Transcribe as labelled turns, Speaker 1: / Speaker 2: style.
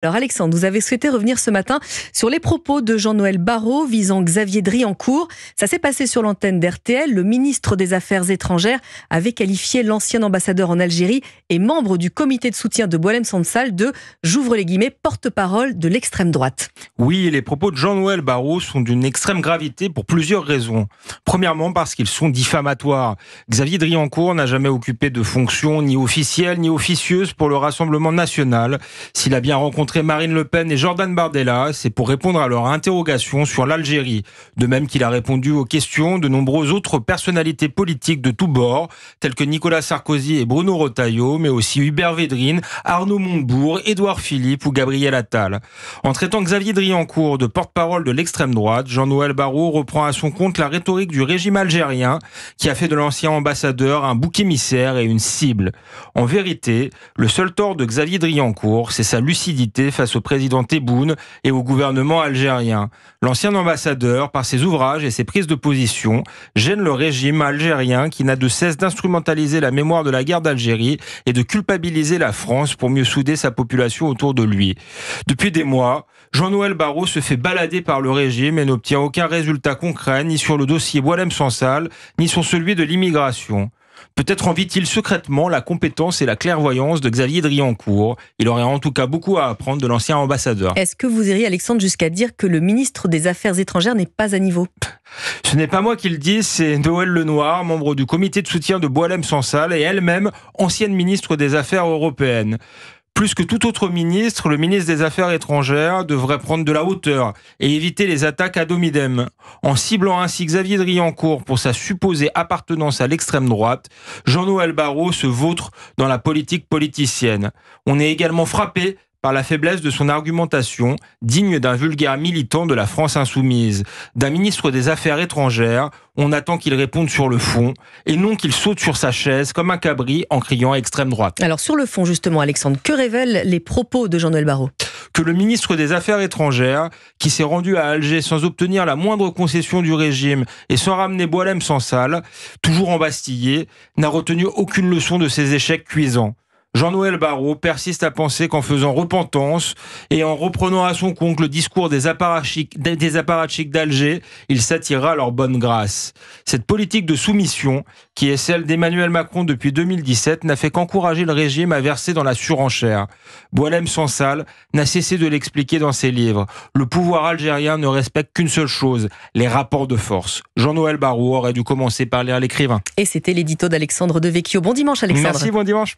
Speaker 1: Alors Alexandre, vous avez souhaité revenir ce matin sur les propos de Jean-Noël Barrot visant Xavier Driancourt. Ça s'est passé sur l'antenne d'RTL. Le ministre des Affaires étrangères avait qualifié l'ancien ambassadeur en Algérie et membre du comité de soutien de Boualem Sansal de, j'ouvre les guillemets, porte-parole de l'extrême droite.
Speaker 2: Oui, les propos de Jean-Noël Barrot sont d'une extrême gravité pour plusieurs raisons. Premièrement, parce qu'ils sont diffamatoires. Xavier Driancourt n'a jamais occupé de fonction ni officielle ni officieuse pour le Rassemblement national. S'il a bien rencontré Marine Le Pen et Jordan Bardella, c'est pour répondre à leur interrogation sur l'Algérie. De même qu'il a répondu aux questions de nombreuses autres personnalités politiques de tous bords, telles que Nicolas Sarkozy et Bruno Retailleau, mais aussi Hubert Védrine, Arnaud Montebourg, Édouard Philippe ou Gabriel Attal. En traitant Xavier Driancourt de porte-parole de l'extrême droite, Jean-Noël Barrot reprend à son compte la rhétorique du régime algérien qui a fait de l'ancien ambassadeur un bouc émissaire et une cible. En vérité, le seul tort de Xavier Driancourt, c'est sa lucidité face au président Tebboune et au gouvernement algérien. L'ancien ambassadeur, par ses ouvrages et ses prises de position, gêne le régime algérien qui n'a de cesse d'instrumentaliser la mémoire de la guerre d'Algérie et de culpabiliser la France pour mieux souder sa population autour de lui. Depuis des mois, Jean-Noël Barrot se fait balader par le régime et n'obtient aucun résultat concret ni sur le dossier Boualem Sansal, ni sur celui de l'immigration. Peut-être envie-t-il secrètement la compétence et la clairvoyance de Xavier Driancourt. Il aurait en tout cas beaucoup à apprendre de l'ancien ambassadeur.
Speaker 1: Est-ce que vous iriez, Alexandre, jusqu'à dire que le ministre des Affaires étrangères n'est pas à niveau ?
Speaker 2: Ce n'est pas moi qui le dis, c'est Noël Lenoir, membre du comité de soutien de Boualem Sansal et elle-même ancienne ministre des Affaires européennes. Plus que tout autre ministre, le ministre des Affaires étrangères devrait prendre de la hauteur et éviter les attaques ad hominem. En ciblant ainsi Xavier Driancourt pour sa supposée appartenance à l'extrême droite, Jean-Noël Barrot se vautre dans la politique politicienne. On est également frappé par la faiblesse de son argumentation, digne d'un vulgaire militant de la France insoumise. D'un ministre des Affaires étrangères, on attend qu'il réponde sur le fond, et non qu'il saute sur sa chaise comme un cabri en criant extrême droite.
Speaker 1: Alors sur le fond justement, Alexandre, que révèlent les propos de Jean-Noël Barrot ?
Speaker 2: Que le ministre des Affaires étrangères, qui s'est rendu à Alger sans obtenir la moindre concession du régime et sans ramener Boualem Sansal, toujours embastillé, n'a retenu aucune leçon de ses échecs cuisants. Jean-Noël Barrot persiste à penser qu'en faisant repentance et en reprenant à son compte le discours des apparatchiks d'Alger, il s'attirera leur bonne grâce. Cette politique de soumission, qui est celle d'Emmanuel Macron depuis 2017, n'a fait qu'encourager le régime à verser dans la surenchère. Boualem Sansal n'a cessé de l'expliquer dans ses livres. Le pouvoir algérien ne respecte qu'une seule chose, les rapports de force. Jean-Noël Barrot aurait dû commencer par lire l'écrivain.
Speaker 1: Et c'était l'édito d'Alexandre Devecchio. Bon dimanche, Alexandre.
Speaker 2: Merci, bon dimanche.